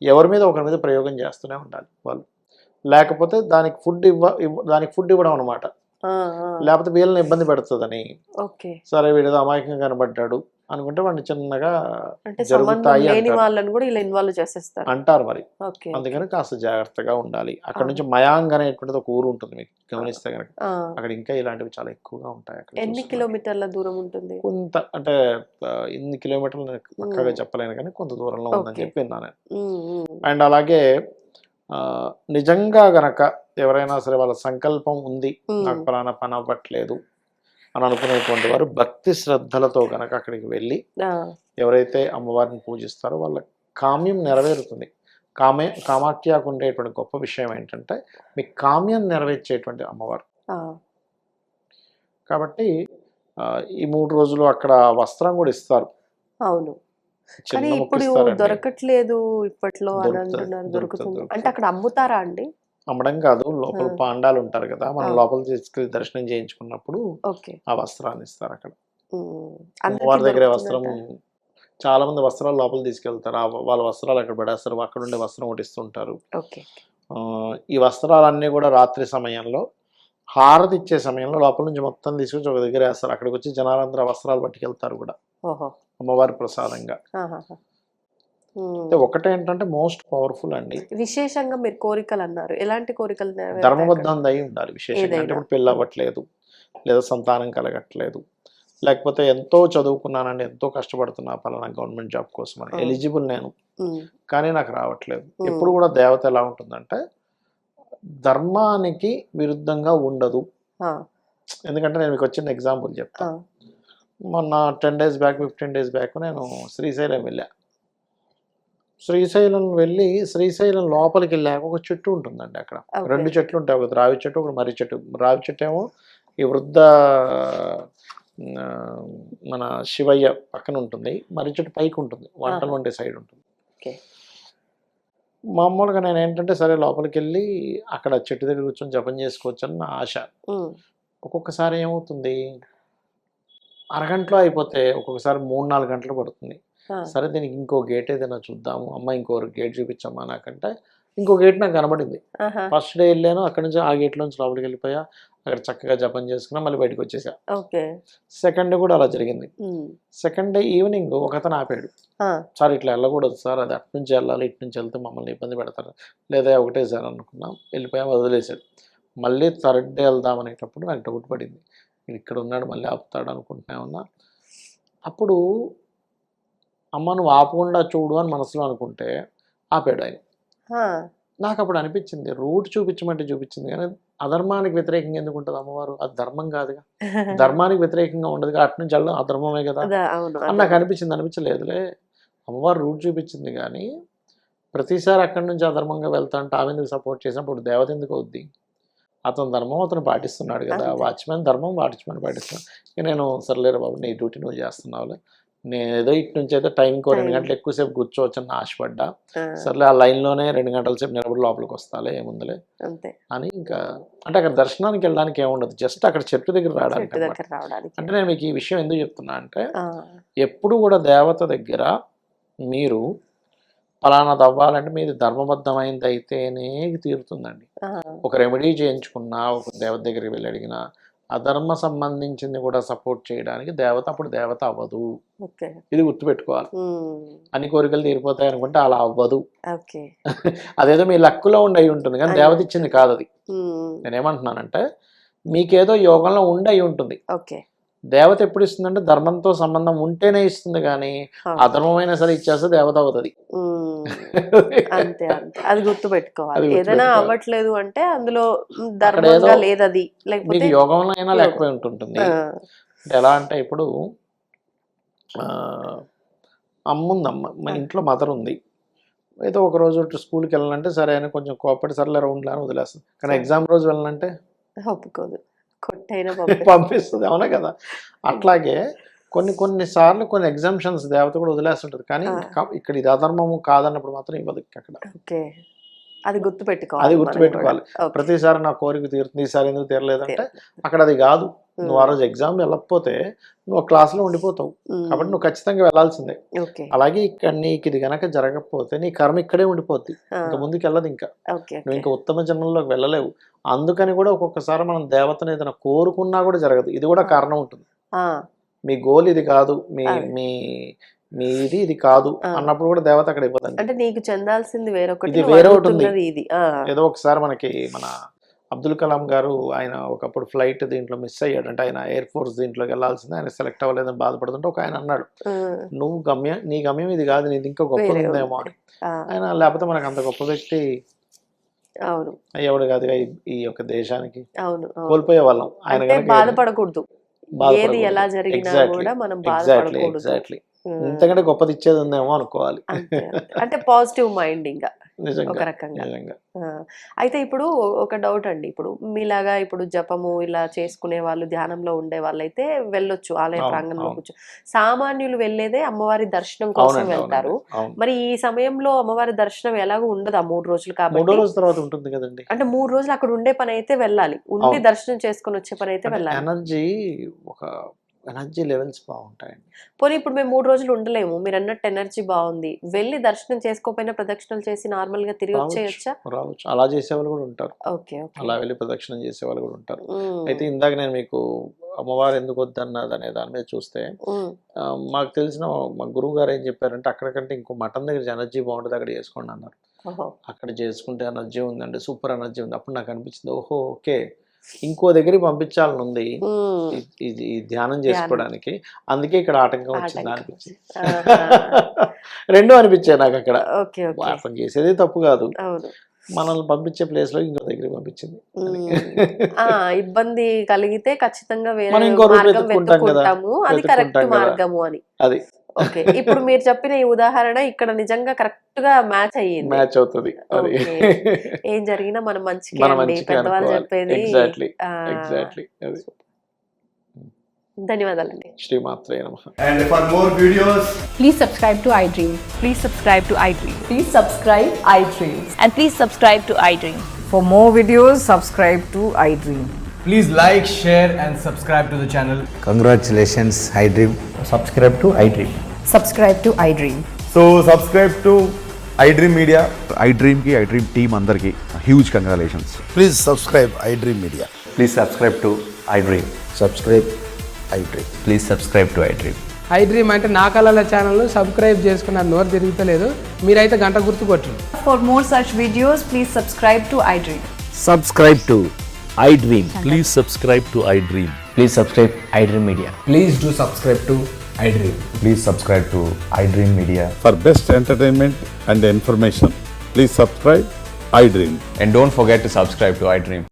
ఎవరి మీద ఒకరి మీద ప్రయోగం చేస్తూనే ఉండాలి వాళ్ళు. లేకపోతే దానికి ఫుడ్ ఇవ్వడం అనమాట. ఆ, ఆ, లేకపోతే వీళ్ళని ఇబ్బంది పెడుతుందని, ఓకే. సరే వీడితో అమాయకంగా కనబడ్డాడు అనుకుంటే వాడిని చిన్నగా అంటే సంబంధం జరుగుతాయి లేని అంటారు, వాళ్ళని కూడా ఇలా ఇన్వాల్వ్ చేసేస్తారు. అంటారు మరి. ఓకే. అందుకని కాస్త జాగ్రత్తగా ఉండాలి. అక్కడ ఆ, నుంచి మయాంగ్ అనేటువంటిది ఒక ఊరు ఉంటుంది, మీకు ఆ, గమనిస్తే కనుక ఆ. అక్కడ ఇంకా ఇలాంటివి చాలా ఎక్కువగా ఉంటాయి. అక్కడ ఎన్ని చూసుకున్నట్టు కిలోమీటర్ల దూరం ఉంటుంది? కొంత అంటే ఇన్ని కిలోమీటర్లు నేను పక్కాగా మ్మ్. చెప్పలేను, కానీ కొంత దూరంలో ఉందని ఓకే. చెప్పి విన్నాను. మ్మ్, మ్మ్. అండ్ అలాగే నిజంగా గనక ఎవరైనా సరే వాళ్ళ సంకల్పం ఉంది, నాకు మ్మ్. ఫలానా పని అవ్వట్లేదు అని అనుకునేటువంటి వారు భక్తి శ్రద్ధలతో గనక అక్కడికి వెళ్ళి ఆ, ఎవరైతే అమ్మవారిని పూజిస్తారో వాళ్ళ కామ్యం నెరవేరుతుంది. కామాఖ్యకు ఉండేటువంటి గొప్ప విషయం ఏంటంటే మీ కామ్యం నెరవేర్చేటువంటి అమ్మవారు. ఆ, కాబట్టి ఈ 3 రోజులు అక్కడ వస్త్రం కూడా ఇస్తారు, అవును. కానీ చిన్న ముక్క ఇప్పుడు ఇస్తారండి. దొరకట్లేదు ఇప్పట్లో అని దొరుకుతుంది, అంటున్నారు. దొరుకుతుంది, దొరుకుతుంది అంటే దొరుకుతుంది. అక్కడ అమ్ముతారా అండి? అమ్మడం కాదు, ఆ, లోపల పాండాలు ఉంటారు కదా, మనం ఆ, లోపల తీసుకెళ్ళి దర్శనం చేయించుకున్నప్పుడు ఓకే. ఆ వస్త్రాన్ని ఇస్తారు అక్కడ. మ్మ్. అందరికీ అమ్మవారి దగ్గరే వస్త్రం, దొరుకుతుందట. చాలా మంది వస్త్రాలు లోపల తీసుకెళ్తారు, వాళ్ళ వస్త్రాలు అక్కడ పడేస్తారు, అక్కడ ఉండే వస్త్రం ఒకటి ఇస్తుంటారు. ఓకే. ఈ వస్త్రాలన్నీ కూడా రాత్రి సమయంలో హారతి ఇచ్చే సమయంలో లోపల నుంచి మొత్తం తీసుకొచ్చి ఒక దగ్గర వేస్తారు. అక్కడికి వచ్చి జనాలందరూ ఆ వస్త్రాలు పట్టుకెళ్తారు కూడా ఓహో. అమ్మవారి ప్రసాదంగా. ఆహాహా. అయితే మ్మ్. ఒకటేంటంటే మోస్ట్ పవర్ఫుల్ అండి, విశేషంగా మీరు కోరికలు అన్నారు. ఎలాంటి కోరికలు నెరవేరుతాయి అక్కడ? ధర్మబద్ధం దయి ఉండాలి విశేషంగా. అంటే ఏదైనా. ఇప్పుడు పెళ్ళి అవ్వట్లేదు, లేదా సంతానం కలగట్లేదు, లేకపోతే ఎంతో చదువుకున్నానండి, ఎంతో కష్టపడుతున్నా పలానా గవర్నమెంట్ జాబ్ కోసం అని, ఆ, ఎలిజిబుల్ నేను, మ్మ్. కానీ నాకు రావట్లేదు. మ్మ్. ఎప్పుడు కూడా దేవత ఎలా ఉంటుందంటే ధర్మానికి విరుద్ధంగా ఉండదు. ఆ, ఎందుకంటే నేను మీకు వచ్చిన ఎగ్జాంపుల్ ఆ, చెప్తా. మొన్న 10 డేస్ బ్యాక్, 15 డేస్ బ్యాక్ నేను శ్రీశైలం వెళ్ళా. శ్రీశైలం వెళ్ళి శ్రీశైలం లోపలికి వెళ్ళాక ఒక చెట్టు ఉంటుందండి అక్కడ. ఓకే. 2 చెట్లు ఉంటాయి, ఒకటి రావి చెట్టు, ఒకటి మర్రి చెట్టు. రావి చెట్టు ఏమో ఈ వృద్ధ ఆ, మన శివయ్య పక్కన ఉంటుంది, మర్రి చెట్టు పైకి ఉంటుంది, వంటలు ఆహా. వండే సైడ్ ఉంటుంది. ఓకే. మామూలుగా నేను ఏంటంటే సరే లోపలికి వెళ్ళి అక్కడ చెట్టు దగ్గర కూర్చొని జపం చేసుకోవచ్చు అని నా ఆశ. మ్మ్. ఒక్కొక్కసారి ఏమవుతుంది, అరగంటలో అయిపోతే ఒక్కొక్కసారి 3-4 గంటలు పడుతుంది. ఆ, సరే దీనికి ఇంకో గేట్ ఏదైనా చూద్దాము, అమ్మ ఇంకో గేట్ చూపించమ్మా నాకంటే ఇంకో గేట్ నాకు కనబడింది. ఆహా, ఫస్ట్ డే వెళ్ళాను, అక్కడి నుంచి ఆ గేట్లోంచి లోపలికి వెళ్ళిపోయా, అక్కడ చక్కగా జపం చేసుకున్నా, మళ్ళీ బయటకు వచ్చేసా. ఓకే. సెకండ్ డే కూడా అలా జరిగింది. ఉమ్, సెకండ్ డే ఈవినింగ్ ఒకతను ఆపాడు, ఆ, సార్ ఇట్లా వెళ్ళకూడదు సార్, అది అటు నుంచి వెళ్ళాలి, ఇటు నుంచి వెళ్తే మమ్మల్ని ఇబ్బంది పెడతారు. లేదా ఒకటే సార్ అనుకున్నాం, వెళ్ళిపోయాం, వదిలేశాడు. మళ్ళీ థర్డ్ డే వెళ్దాం అనేటప్పుడు నాకు డౌట్ పడింది, వీడు ఇక్కడ ఉన్నాడు మళ్ళీ ఆపుతాడు అనుకుంటున్నా ఉన్నా. అప్పుడు అమ్మ నువ్వు ఆపకుండా చూడు అని మనసులో అనుకుంటే ఆపాడు ఆయన. ఆ, నాకు అప్పుడు అనిపించింది, రూట్ చూపించమంటే చూపించింది కానీ అధర్మానికి వ్యతిరేకంగా ఎందుకు ఉంటుంది అమ్మవారు? అది ధర్మం కాదుగా, ధర్మానికి వ్యతిరేకంగా ఉండదుగా, అటు నుంచి వెళ్ళడం అధర్మమే కదా అవును, అని నాకు అనిపించలేదులే. అమ్మవారు రూట్ చూపించింది కానీ ప్రతిసారి అక్కడి నుంచి అధర్మంగా వెళ్తా అంటే ఆమె ఎందుకు సపోర్ట్ చేసినప్పుడు దేవత ఎందుకు అవుద్ది? అతని ధర్మం అతను పాటిస్తున్నాడు కదా, అంతే. వాచ్మెన్ ధర్మం వాచ్మెన్ పాటిస్తున్నాడు. ఇక నేను సర్లేరు బాబు నీ డ్యూటీ నువ్వు చేస్తున్నావులే, నేను ఏదో ఇటు నుంచి అయితే టైంకి 2 గంటలు ఎక్కువసేపు కూర్చోవచ్చు అని ఆశపడ్డా. ఆ, సర్లే ఆ లైన్లోనే 2 గంటల సేపు నిలబడి లోపలికి వస్తాలే ఏముందిలే అంతే, అని. ఇంకా అంటే అక్కడ దర్శనానికి వెళ్ళడానికి ఏముండదు, జస్ట్ అక్కడ చెట్టు దగ్గర రావడానికి చెట్టు అన్నమాట. దగ్గర రావడానికి. అంటే నేను మీకు ఈ విషయం ఎందుకు చెప్తున్నా అంటే ఆ, ఎప్పుడు కూడా దేవత దగ్గర మీరు పలానాది అవ్వాలంటే మీది ధర్మబద్ధమైనది అయితేనే తీరుతుందండి. ఆ, ఒక రెమెడీ చేయించుకున్నా, ఒక దేవత దగ్గరికి వెళ్ళి అడిగినా అధర్మ సంబంధించింది కూడా సపోర్ట్ చేయడానికి దేవత అప్పుడు దేవత అవ్వదు. ఓకే. ఇది గుర్తుపెట్టుకోవాలి. ఉమ్, అన్ని కోరికలు తీరిపోతాయి అనుకుంటే అలా అవ్వదు. ఓకే. అదేదో మీ లక్కులో ఉండి అయి ఉంటుంది కానీ దేవత ఇచ్చింది కాదు అది. ఉమ్, నేనేమంటున్నానంటే మీకేదో యోగంలో ఉండి అయి ఉంటుంది. ఓకే. దేవత ఎప్పుడు ఇస్తుందంటే ధర్మంతో సంబంధం ఉంటేనే ఇస్తుంది కానీ ఆ, అధర్మమైనా సరే ఇచ్చేస్తే దేవత అవుతుంది. ఉమ్, అంతే అంతే, అది గుర్తు పెట్టుకోవాలి. అది ఏదైనా గుర్తుపెట్టుకోవాలి. అవ్వట్లేదు అంటే అందులో అక్కడ ధర్మంగా ఏదో లేదు అది, లేకపోతే మీకు యోగంలో అయినా లేకపోయి ఉంటుంది. ఆ, అంటే ఎలా అంటే ఇప్పుడు అమ్మ ఉందమ్మ, మన ఇంట్లో మదర్ ఉంది, ఏదో ఒక రోజు స్కూల్కి వెళ్ళాలంటే సరే అని కొంచెం కోపడి సర్లే రౌండ్లో అని వదిలేస్తుంది. కానీ ఎగ్జామ్ రోజు వెళ్ళాలంటే ఒప్పుకోదు, కొట్టైనా పంపిస్తుంది, అవునా కదా? అట్లాగే కొన్ని సార్లు కొన్ని ఎగ్జామ్షన్స్ దేవత కూడా వదిలేస్తుంటుంది కానీ ఇక్కడ ఇది అధర్మము కాదన్నప్పుడు మాత్రం ఇవ్వదు అక్కడ. ఓకే, అది గుర్తు పెట్టుకోవాలి. అది గుర్తుపెట్టుకోవాలి. ప్రతిసారి నా కోరిక తీరుతుంది, ఈసారి ఎందుకు తీరలేదంటే అక్కడ అది కాదు. నువ్వు ఆ రోజు ఎగ్జామ్ వెళ్ళకపోతే నువ్వు క్లాస్లో ఉండిపోతావు కాబట్టి నువ్వు ఖచ్చితంగా వెళ్ళాల్సిందే. అలాగే ఇక్కడ నీకు ఇది కనుక జరగకపోతే నీ కర్మ ఇక్కడే ఉండిపోద్ది, ఇంకా ముందుకు వెళ్ళదు. ఇంకా నువ్వు ఇంకా ఉత్తమ జన్మల్లోకి వెళ్ళలేవు. అందుకని కూడా ఒక్కొక్కసారి మనం దేవతను ఏదైనా కోరుకున్నా కూడా జరగదు. ఇది కూడా కారణం ఉంటుంది. మీ గోల్ ఇది కాదు, మీ ఇది కాదు అన్నప్పుడు కూడా దేవత అక్కడ ఇవ్వదండి. అంటే నీకు చెందాల్సింది వేరొకటి, ఇది వేరే ఒకటి ఉంది. ఏదో ఒకసారి మనకి మన అబ్దుల్ కలాం గారు ఆయన ఒకప్పుడు ఫ్లైట్ దీంట్లో మిస్ అయ్యాడు, అంటే ఆయన ఎయిర్ ఫోర్స్ దీంట్లోకి వెళ్ళాల్సిందే, ఆయన సెలెక్ట్ అవ్వలేదని బాధపడుతుంటే ఒక ఆయన అన్నాడు నువ్వు నీ గమ్యం ఇది కాదు, నీది ఇంకా గొప్పది ఉందేమో అని. ఆయన లేకపోతే మనకు అంత గొప్ప వ్యక్తి అయ్యేవాడు కాదుగా ఈ యొక్క దేశానికి, కోల్పోయే వాళ్ళం. ఆయన బాధపడకూడదు, ఏది ఎలా జరిగినా కూడా మనం బాధపడకూడదు. ఎగ్జాక్ట్లీ ఇంతకంటే గొప్పది ఇచ్చేది ఉందేమో అనుకోవాలి. అంటే పాజిటివ్ మైండ్ ఇంకా నిజంగా ఒక రకంగా. అయితే ఇప్పుడు ఒక డౌట్ అండి, ఇప్పుడు మీలాగా ఇప్పుడు జపము ఇలా చేసుకునే వాళ్ళు, ధ్యానంలో ఉండే వాళ్ళైతే వెళ్ళొచ్చు ఆలయ ప్రాంగణంలో కూర్చో. సామాన్యులు వెళ్ళేదే అమ్మవారి దర్శనం కోసం వెళ్తారు. మరి ఈ సమయంలో అమ్మవారి దర్శనం ఎలాగో ఉండదు ఆ 3 రోజులు కాబట్టి. 3వ రోజు తర్వాత ఉంటుంది కదండి. అంటే 3 రోజులు అక్కడ ఉండే పని అయితే వెళ్ళాలి, ఉండి దర్శనం చేసుకుని వచ్చే పని అయితే వెళ్ళాలి. ఎనర్జీ లెవెల్స్ బాగుంటాయండి. పోనీ ఇప్పుడు మేము 3 రోజులు ఉండలేము, మీరు అన్నట్టు ఎనర్జీ బాగుంది, వెళ్ళి దర్శనం చేసుకోకపోయినా ప్రదక్షిణలు చేసి నార్మల్ గా తిరిగి వచ్చేయచ్చా? రావచ్చు, అలా చేసేవాళ్ళు కూడా ఉంటారు. అలా వెళ్ళి ప్రదక్షిణం చేసేవాళ్ళు కూడా ఉంటారు. అయితే ఇందాక నేను మీకు అమ్మవారు ఎందుకు వద్దన్నది అనే దాని మీద చూస్తే మాకు తెలిసిన మా గురువు గారు ఏం చెప్పారంటే అక్కడికంటే ఇంకో మఠం దగ్గర ఎనర్జీ బాగుంటుంది, అక్కడ చేసుకోండి అన్నారు. అక్కడ చేసుకుంటే ఎనర్జీ ఉందండి, సూపర్ ఎనర్జీ ఉంది. అప్పుడు నాకు అనిపించింది ఓహో ఓకే ఇంకో దగ్గరికి పంపించాలని ఉంది ఈ ధ్యానం చేసుకోవడానికి, అందుకే ఇక్కడ ఆటంకం వచ్చింది అనిపించింది. రెండు అనిపించాయి నాకు అక్కడ. అర్థం చేసేది తప్పు కాదు, మనల్ని పంపించే ప్లేస్ లో ఇంకో దగ్గరికి పంపించింది. ఇబ్బంది కలిగితే ఖచ్చితంగా మనం ఇంకో రూట్ వెతుక్కుంటాం కదా, అది కరెక్ట్ మార్గము అని. అది ఓకే, ఇప్పుడు మీరు చెప్పిన ఈ ఉదాహరణ ఇక్కడ నిజంగా కరెక్ట్ గా మ్యాచ్ అయ్యింది, మ్యాచ్ అవుతుంది. ఏం జరిగినా మనం మంచికి అండి, పెద్దవాళ్ళు చెప్పేది. ఎగ్జాక్ట్లీ. ధన్యవాదాలండి. శ్రీమాత్రే నమః. And for more videos, please subscribe to iDream. Please subscribe to iDream. Please subscribe iDream. And please subscribe to iDream. For more videos, subscribe to iDream. Please like, share, and subscribe to the channel. Congratulations, iDream. Subscribe to iDream. Subscribe to iDream. So subscribe to iDream Media. iDream की iDream team अंदर की huge congratulations. Please subscribe iDream Media. Please subscribe to iDream. Subscribe iDream. Please subscribe to iDream. iDream అంటే నా కళల ఛానల్ను subscribe చేసుకున్నారు, నోరు తిరుగుతలేదు. మీరైతే గంట గుర్తు కొట్టండి. For more such videos, please subscribe to iDream. Subscribe to iDream. Please subscribe to iDream. Please subscribe iDream Media. Please do subscribe to iDream. Please subscribe to iDream Media. For best entertainment and information, please subscribe iDream. And don't forget to subscribe to iDream.